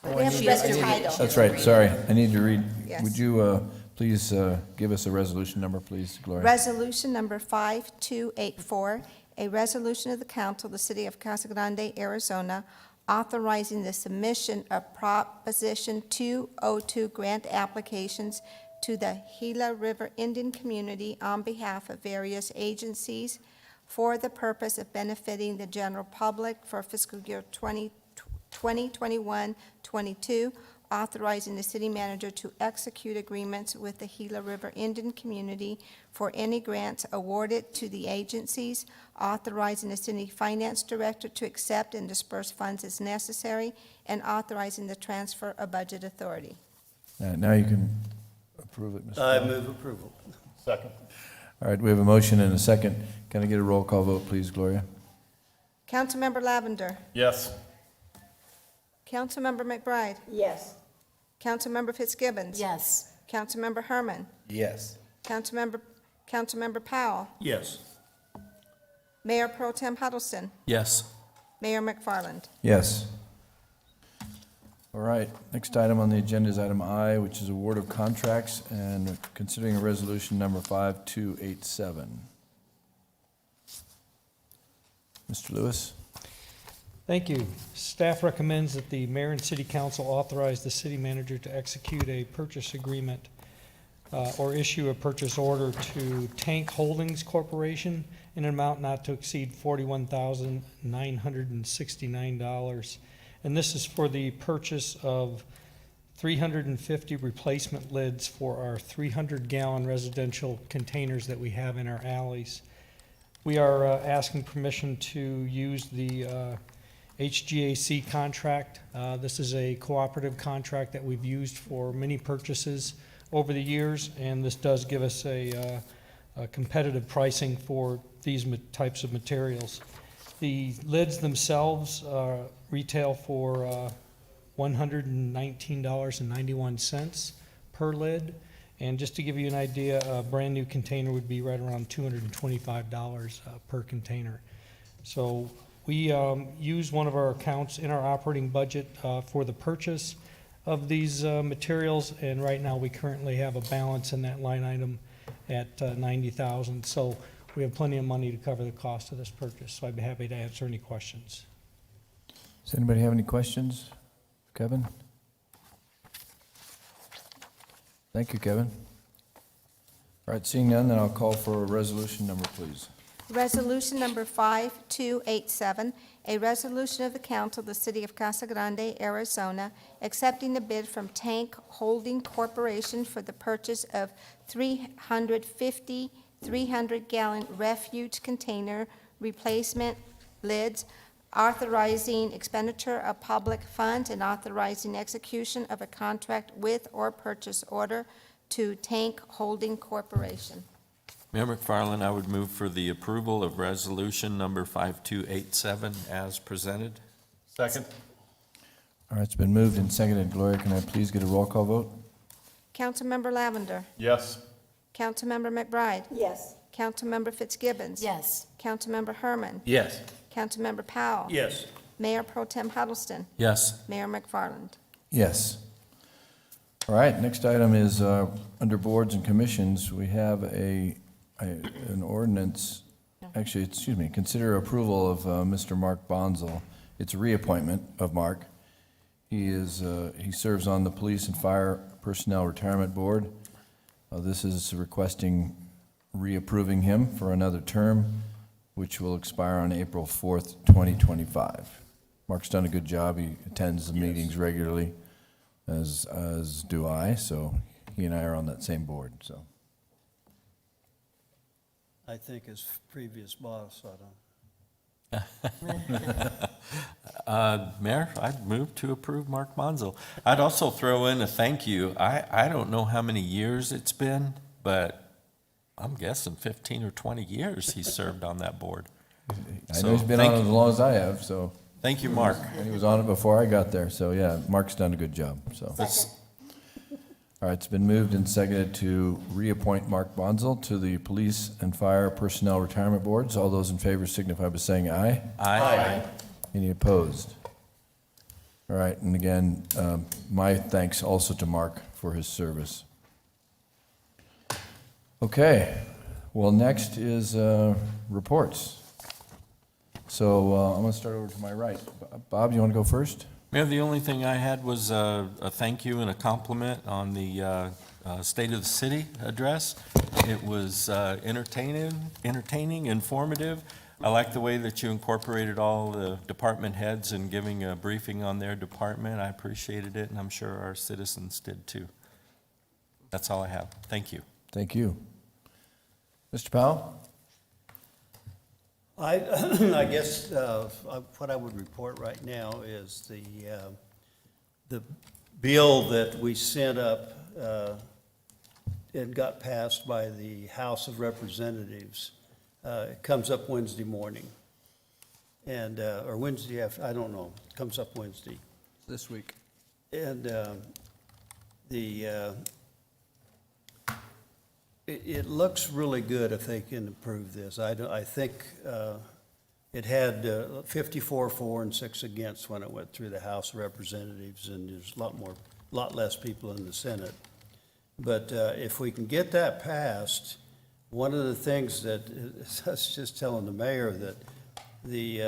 We haven't read the title. That's right, sorry, I need to read. Yes. Would you please give us a resolution number, please, Gloria? Resolution number 5284, a resolution of the council of the city of Casa Grande, Arizona, authorizing the submission of Proposition 202 grant applications to the Gila River Indian community on behalf of various agencies for the purpose of benefiting the general public for fiscal year 2021-22, authorizing the city manager to execute agreements with the Gila River Indian community for any grants awarded to the agencies, authorizing the city finance director to accept and disperse funds as necessary, and authorizing the transfer of budget authority. Now you can approve it, Mr. I Powell. move approval. Second. All right, we have a motion and a second. Can I get a roll call vote, please, Gloria? Councilmember Lavender. Yes. Councilmember McBride. Yes. Councilmember Fitzgibbons. Yes. Councilmember Herman. Yes. Councilmember Powell. Yes. Mayor Pro Tem Huddleston. Yes. Mayor McFarland. Yes. All right, next item on the agenda is item I, which is award of contracts and considering a resolution number 5287. Mr. Lewis? Thank you. Staff recommends that the mayor and city council authorize the city manager to execute a purchase agreement or issue a purchase order to Tank Holdings Corporation in an amount not to exceed $41,969. And this is for the purchase of 350 replacement lids for our 300-gallon residential containers that we have in our alleys. We are asking permission to use the HGAC contract. This is a cooperative contract that we've used for many purchases over the years, and this does give us a competitive pricing for these types of materials. The lids themselves retail for $119.91 per lid. And just to give you an idea, a brand-new container would be right around $225 per container. So we use one of our accounts in our operating budget for the purchase of these materials, and right now we currently have a balance in that line item at $90,000. So we have plenty of money to cover the cost of this purchase, so I'd be happy to answer any questions. Does anybody have any questions? Kevin? Thank you, Kevin. All right, seeing none, then I'll call for a resolution number, please. Resolution number 5287, a resolution of the council of the city of Casa Grande, Arizona, accepting the bid from Tank Holding Corporation for the purchase of 350 300-gallon refuge container replacement lids, authorizing expenditure of public funds and authorizing execution of a contract with or purchase order to Tank Holding Corporation. Mayor McFarland, I would move for the approval of resolution number 5287 as presented. Second? All right, it's been moved and seconded. Gloria, can I please get a roll call vote? Councilmember Lavender. Yes. Councilmember McBride. Yes. Councilmember Fitzgibbons. Yes. Councilmember Herman. Yes. Councilmember Powell. Yes. Mayor Pro Tem Huddleston. Yes. Mayor McFarland. Yes. All right, next item is under boards and commissions. We have an ordinance, actually, excuse me, consider approval of Mr. Mark Bonzel. It's a reappointment of Mark. He serves on the Police and Fire Personnel Retirement Board. This is requesting reapproving him for another term, which will expire on April 4th, 2025. Mark's done a good job. He attends the meetings regularly, as do I, so he and I are on that same board, so. I think his previous boss, I don't. Mayor, I'd move to approve Mark Monzel. I'd also throw in a thank you. I don't know how many years it's been, but I'm guessing 15 or 20 years he's served on that board. I know he's been on it as long as I have, so. Thank you, Mark. And he was on it before I got there, so yeah, Mark's done a good job, so. Second. All right, it's been moved and seconded to reappoint Mark Bonzel to the Police and Fire Personnel Retirement Boards. All those in favor signify by saying aye. Aye. Any opposed? All right, and again, my thanks also to Mark for his service. Okay, well, next is reports. So I'm going to start over to my right. Bob, you want to go first? Mayor, the only thing I had was a thank you and a compliment on the State of the City address. It was entertaining, informative. I like the way that you incorporated all the department heads in giving a briefing on their department. I appreciated it, and I'm sure our citizens did too. That's all I have. Thank you. Thank you. Mr. Powell? I guess what I would report right now is the bill that we sent up and got passed by the House of Representatives. It comes up Wednesday morning, and or Wednesday after, I don't know. It comes up Wednesday. This week. And it looks really good if they can approve this. I think it had 54 for and 6 against when it went through the House of Representatives, and there's a lot less people in the Senate. But if we can get that passed, one of the things that I was just telling the mayor that the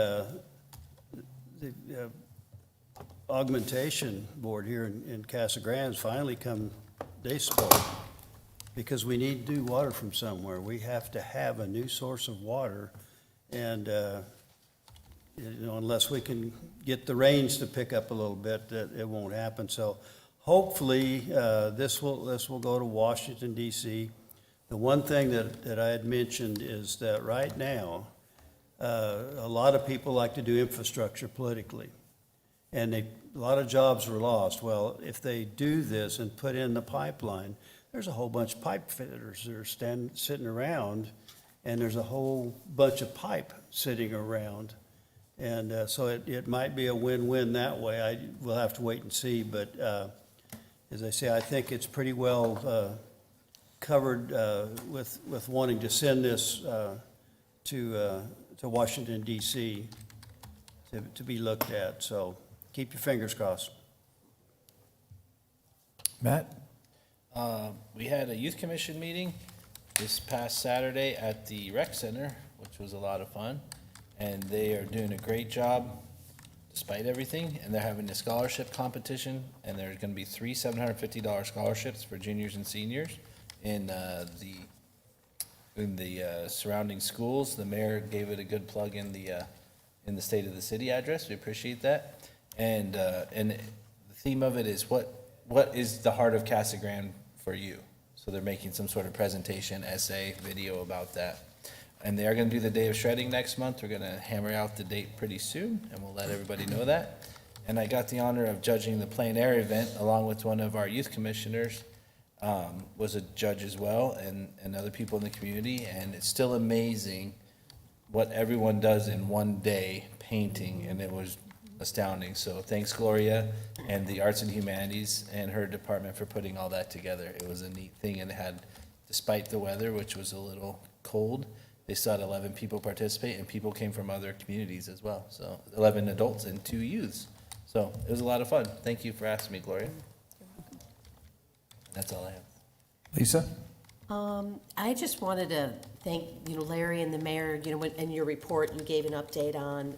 augmentation board here in Casa Grande finally they spoke. Because we need to do water from somewhere. We have to have a new source of water, and unless we can get the rains to pick up a little bit, it won't happen. So hopefully this will go to Washington D.C. The one thing that I had mentioned is that right now a lot of people like to do infrastructure politically, and a lot of jobs were lost. Well, if they do this and put in the pipeline, there's a whole bunch of pipe fitters that are sitting around, and there's a whole bunch of pipe sitting around. And so it might be a win-win that way. We'll have to wait and see, but as I say, I think it's pretty well covered with wanting to send this to Washington DC to be looked at. So keep your fingers crossed. Matt? We had a youth commission meeting this past Saturday at the rec center, which was a lot of fun. And they are doing a great job despite everything. And they're having a scholarship competition, and there's gonna be 3 $750 scholarships for juniors and seniors in the surrounding schools. The mayor gave it a good plug in the State of the City address. We appreciate that. And the theme of it is what is the heart of Casa Grande for you? So they're making some sort of presentation, essay, video about that. And they are gonna do the Day of Shredding next month. We're gonna hammer out the date pretty soon, and we'll let everybody know that. And I got the honor of judging the plein air event along with one of our youth commissioners, was a judge as well, and other people in the community. And it's still amazing what everyone does in one day painting, and it was astounding. So thanks, Gloria, and the Arts and Humanities and her department for putting all that together. It was a neat thing, and it had, despite the weather, which was a little cold, they still had 11 people participate, and people came from other communities as well. So 11 adults and 2 youths. So it was a lot of fun. Thank you for asking me, Gloria. That's all I have. Lisa? I just wanted to thank, Larry and the mayor, in your report, you gave an update on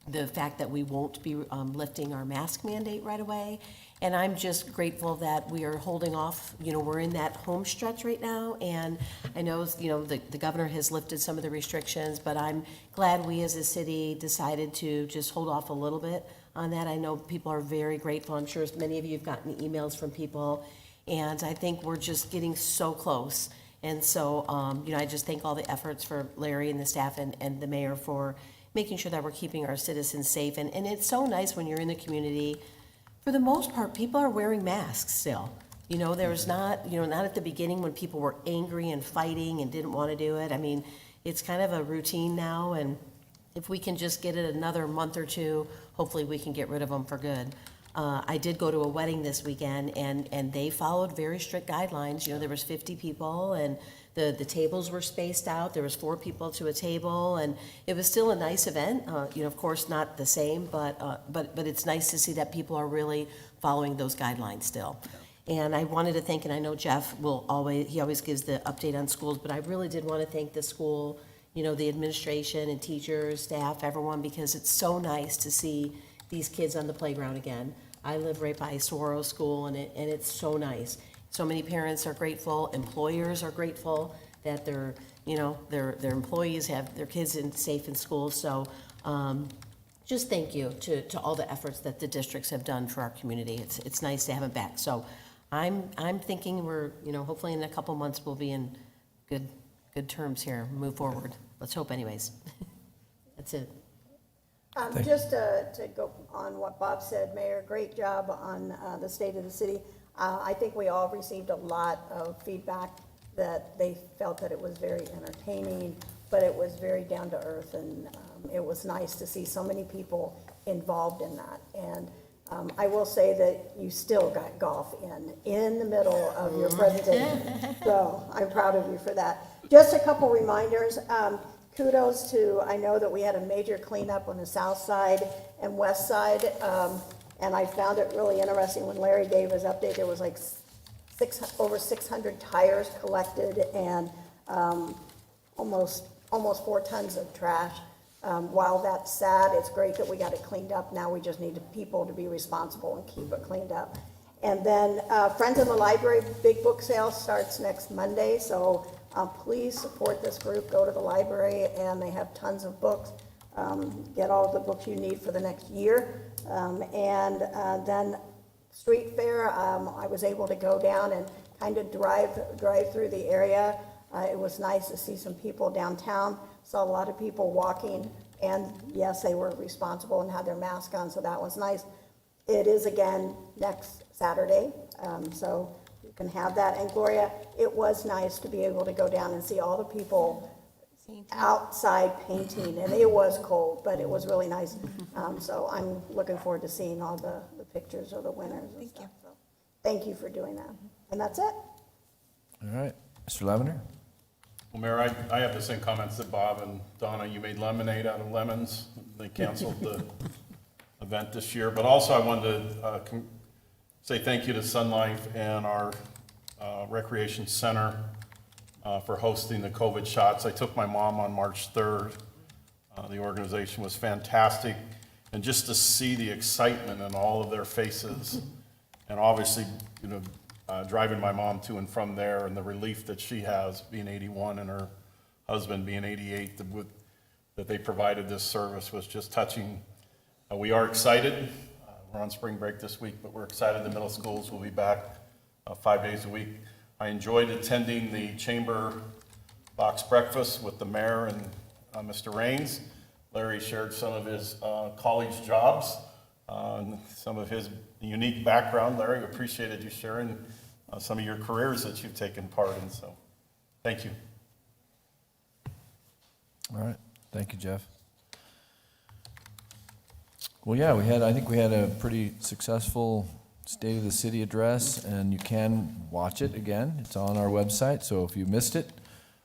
the fact that we won't be lifting our mask mandate right away. And I'm just grateful that we are holding off, we're in that home stretch right now. And I know, the governor has lifted some of the restrictions, but I'm glad we as a city decided to just hold off a little bit on that. I know people are very grateful. I'm sure many of you have gotten emails from people. And I think we're just getting so close. And so, I just thank all the efforts for Larry and the staff and the mayor for making sure that we're keeping our citizens safe. And it's so nice when you're in the community. For the most part, people are wearing masks still. There's not, not at the beginning when people were angry and fighting and didn't want to do it. I mean, it's kind of a routine now. And if we can just get it another month or two, hopefully we can get rid of them for good. I did go to a wedding this weekend, and they followed very strict guidelines. There was 50 people, and the tables were spaced out. There was 4 people to a table, and it was still a nice event. Of course, not the same, but it's nice to see that people are really following those guidelines still. And I wanted to thank, and I know Jeff he always gives the update on schools, but I really did want to thank the school, the administration and teachers, staff, everyone, because it's so nice to see these kids on the playground again. I live right by Saguaro School, and it's so nice. So many parents are grateful, employers are grateful that their employees have their kids safe in school. So just thank you to all the efforts that the districts have done for our community. It's nice to have them back. So I'm thinking we're, hopefully in a couple months we'll be in good terms here, move forward. Let's hope anyways. That's it. Just to go on what Bob said, Mayor, great job on the State of the City. I think we all received a lot of feedback that they felt that it was very entertaining, but it was very down to earth, and it was nice to see so many people involved in that. And I will say that you still got golf in the middle of your presentation, so I'm proud of you for that. Just a couple reminders. Kudos to, I know that we had a major cleanup on the south side and west side, and I found it really interesting when Larry gave his update. There was like over 600 tires collected and almost 4 tons of trash. While that's sad, it's great that we got it cleaned up. Now we just need people to be responsible and keep it cleaned up. And then Friends in the Library Big Book Sale starts next Monday, so please support this group. Go to the library, and they have tons of books. Get all the books you need for the next year. And then Street Fair, I was able to go down and kind of drive through the area. It was nice to see some people downtown. Saw a lot of people walking, and yes, they were responsible and had their mask on, so that was nice. It is again next Saturday, so you can have that. And Gloria, it was nice to be able to go down and see all the people outside painting, and it was cold, but it was really nice. So I'm looking forward to seeing all the pictures of the winners and stuff. So thank you for doing that. And that's it. All right, Mr. Lavender? Well, Mayor, I have the same comments that Bob and Donna. You made lemonade out of lemons. They canceled the event this year. But also I wanted to say thank you to Sun Life and our Recreation Center for hosting the COVID shots. I took my mom on March 3rd. The organization was fantastic. And just to see the excitement in all of their faces, and obviously, you know, driving my mom to and from there, and the relief that she has, being 81 and her husband being 88, that they provided this service was just touching. We are excited. We're on spring break this week, but we're excited the middle schools will be back 5 days a week. I enjoyed attending the chamber box breakfast with the mayor and Mr. Raines. Larry shared some of his college jobs, and some of his unique background. Larry, appreciated you sharing some of your careers that you've taken part in, so thank you. All right, thank you, Jeff. Well, yeah, I think we had a pretty successful State of the City address, and you can watch it again. It's on our website, so if you missed it,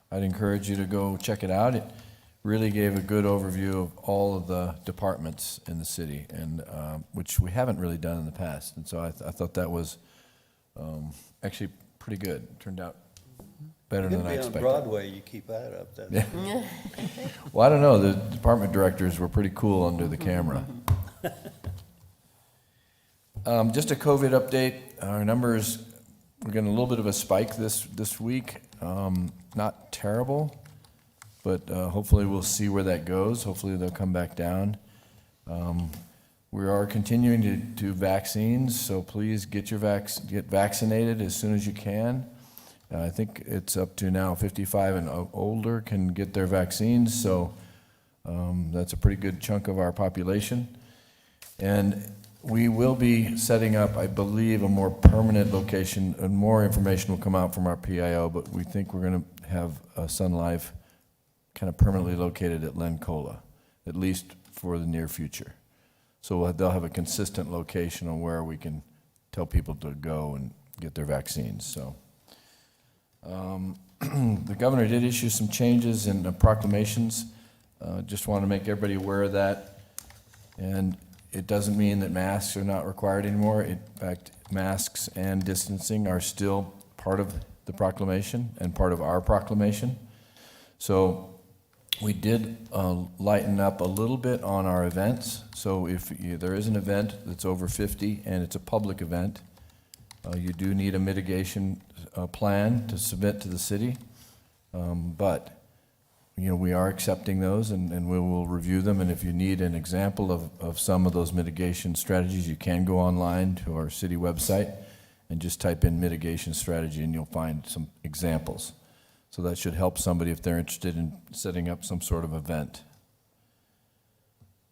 I'd encourage you to go check it out. It really gave a good overview of all of the departments in the city, and which we haven't really done in the past. And so I thought that was actually pretty good. Turned out better than I You're gonna be expected. on Broadway, you keep that up then. Yeah. Well, I don't know. The department directors were pretty cool under the camera. Just a COVID update. Our numbers, we're getting a little bit of a spike this week. Not terrible, but hopefully we'll see where that goes. Hopefully they'll come back down. We are continuing to do vaccines, so please get vaccinated as soon as you can. I think it's up to now 55 and older can get their vaccines, so that's a pretty good chunk of our population. And we will be setting up, I believe, a more permanent location, and more information will come out from our PIO, but we think we're going to have Sun Life kind of permanently located at Lencola, at least for the near future. So they'll have a consistent location on where we can tell people to go and get their vaccines. So the governor did issue some changes in proclamations. Just want to make everybody aware of that. And it doesn't mean that masks are not required anymore. In fact, masks and distancing are still part of the proclamation and part of our proclamation. So we did lighten up a little bit on our events. So if there is an event that's over 50 and it's a public event, you do need a mitigation plan to submit to the city. But we are accepting those, and we will review them. And if you need an example of some of those mitigation strategies, you can go online to our city website and just type in mitigation strategy, and you'll find some examples. So that should help somebody if they're interested in setting up some sort of event.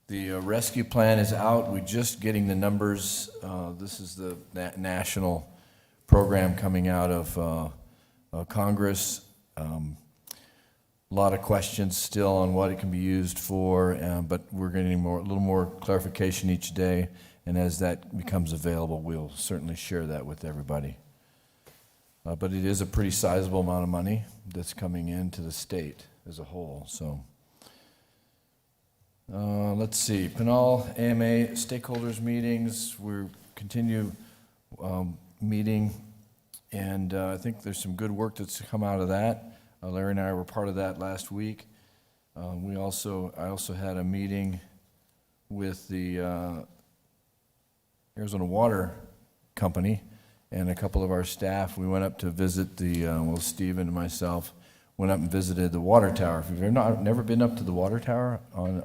The rescue plan is out. We're just getting the numbers. This is the national program coming out of Congress. A lot of questions still on what it can be used for, but we're getting a little more clarification each day, and as that becomes available, we'll certainly share that with everybody. But it is a pretty sizable amount of money that's coming into the state as a whole. So let's see, Pinal AMA stakeholders meetings, we continue meeting, and I think there's some good work that's come out of that. Larry and I were part of that last week. I also had a meeting with the Arizona Water Company and a couple of our staff. We went up to visit Stephen and myself went up and visited the water tower. If you've never been up to the water tower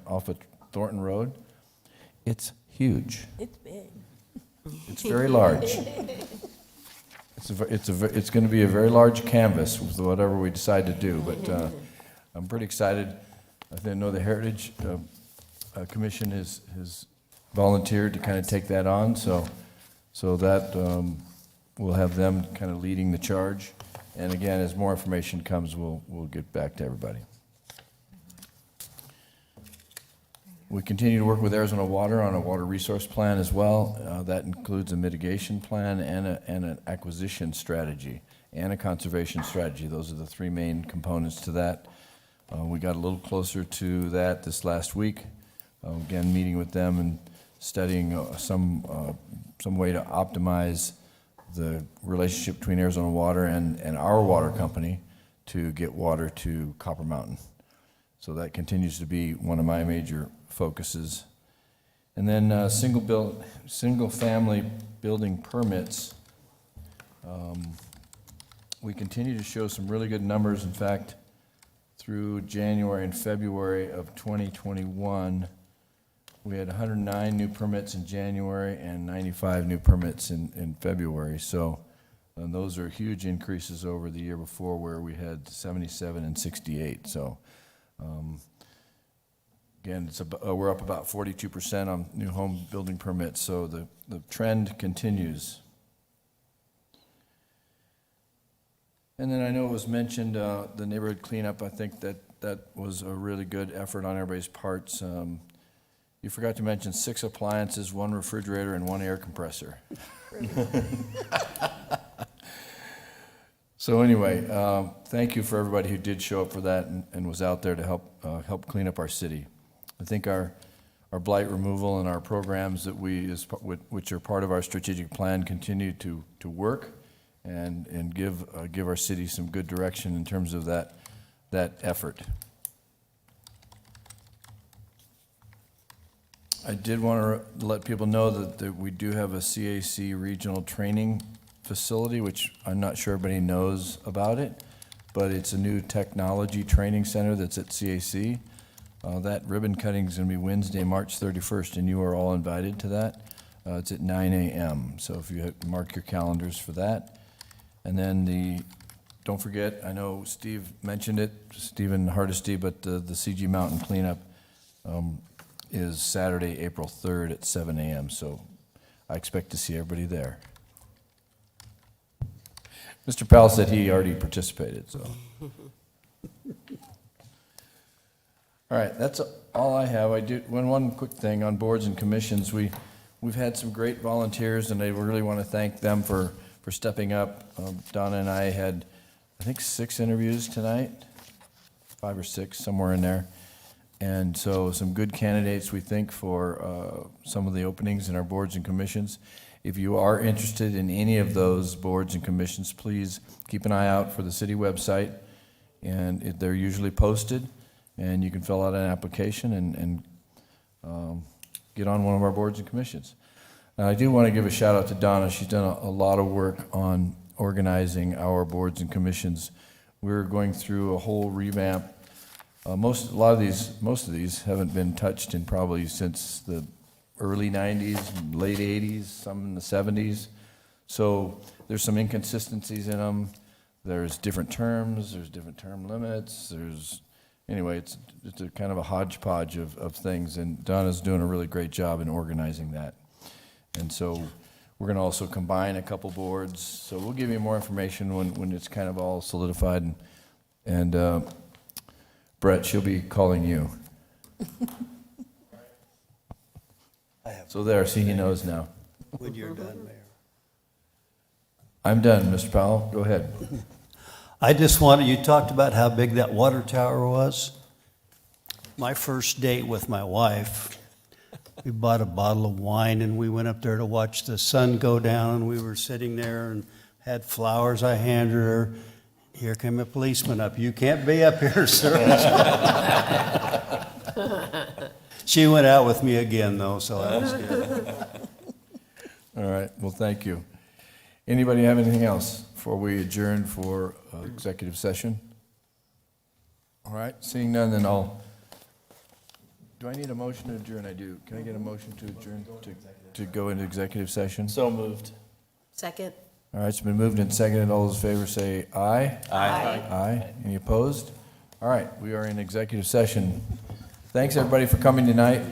off of Thornton Road, it's huge. It's big. It's very large. It's going to be a very large canvas with whatever we decide to do, but I'm pretty excited. I know the Heritage Commission has volunteered to kind of take that on, so that we'll have them kind of leading the charge. And again, as more information comes, we'll get back to everybody. We continue to work with Arizona Water on a water resource plan as well. That includes a mitigation plan and an acquisition strategy and a conservation strategy. Those are the three main components to that. We got a little closer to that this last week. Again, meeting with them and studying some way to optimize the relationship between Arizona Water and our water company to get water to Copper Mountain. So that continues to be one of my major focuses. And then single-family building permits. We continue to show some really good numbers. In fact, through January and February of 2021, we had 109 new permits in January and 95 new permits in February. So those are huge increases over the year before where we had 77 and 68. So again, we're up about 42% on new home building permits. So the trend continues. And then I know it was mentioned, the neighborhood cleanup. I think that was a really good effort on everybody's parts. You forgot to mention 6 appliances, 1 refrigerator, and 1 air compressor. So anyway, thank you for everybody who did show up for that and was out there to help clean up our city. I think our blight removal and our programs that which are part of our strategic plan continue to work and give our city some good direction in terms of that effort. I did want to let people know that we do have a CAC regional training facility, which I'm not sure everybody knows about it, but it's a new technology training center that's at CAC. That ribbon cutting is going to be Wednesday, March 31st, and you are all invited to that. It's at 9 a.m., so if you mark your calendars for that. And then don't forget, I know Steve mentioned it, Stephen Hardesty, but the CG Mountain cleanup is Saturday, April 3rd at 7 a.m., so I expect to see everybody there. Mr. Powell said he already participated, so. All right, that's all I have. I do one quick thing on boards and commissions. We've had some great volunteers, and I really want to thank them for stepping up. Donna and I had, I think, 6 interviews tonight, 5 or 6, somewhere in there. And so some good candidates, we think, for some of the openings in our boards and commissions. If you are interested in any of those boards and commissions, please keep an eye out for the city website. And they're usually posted, and you can fill out an application and get on one of our boards and commissions. Now, I do want to give a shout out to Donna. She's done a lot of work on organizing our boards and commissions. We're going through a whole revamp. Most of these haven't been touched in probably since the early 90s, late 80s, some in the 70s. So there's some inconsistencies in them. There's different terms, there's different term limits, anyway, it's a kind of a hodgepodge of things, and Donna's doing a really great job in organizing that. And so we're going to also combine a couple boards, so we'll give you more information when it's kind of all solidified. And Brett, she'll be calling you. So there, see, he knows now. When you're done, Mayor. I'm done, Mr. Powell. Go ahead. I just you talked about how big that water tower was. My first date with my wife, we bought a bottle of wine and we went up there to watch the sun go down, and we were sitting there and had flowers I handed her. Here came a policeman up. You can't be up here, sir. She went out with me again, though, so that was good. All right, well, thank you. Anybody have anything else before we adjourn for executive session? All right, seeing none, then do I need a motion to adjourn? I do. Can I get a motion to adjourn, to go into executive session? So moved. Second? All right, it's been moved and seconded. All those in favor say aye. Aye. Aye. Any opposed? All right, we are in executive session. Thanks, everybody, for coming tonight.